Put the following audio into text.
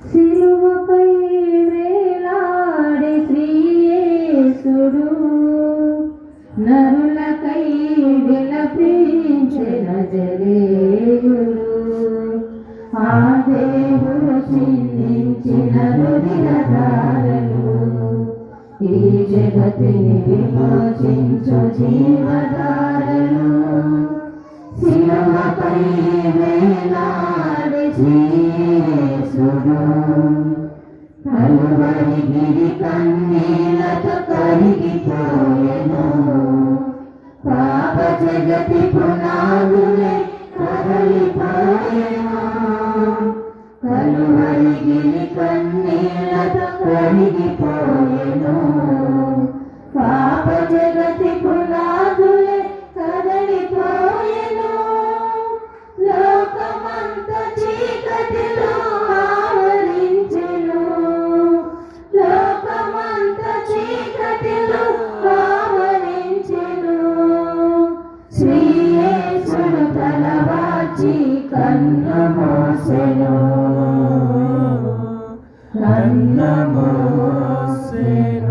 సిలువపై వేలాడే శ్రీయేసుడు నరులకై విలపించే నజరేయుడు ఆ దేవుడు చిందించిన రుధిరధారలు ఈ జగతిని విమోచించు జీవధారలు సిలువపై వేలాడే శ్రీయేసుడు కలువరి గిరి కన్నీలతో కరిగిపోయెను పాప జగతి పునాదులే కదలిపోయెను కలువరి గిరి కన్నీలతో కరిగిపోయెను పాప జగతి పునాదులే కదలిపోయెను లోకమంత చీకటిలో ఆవరించెను లోకమంత చీకటిలో ఆవరించెను శ్రీయేసుడు తలవాచి కన్ను మూసెను కన్ను మూసెను.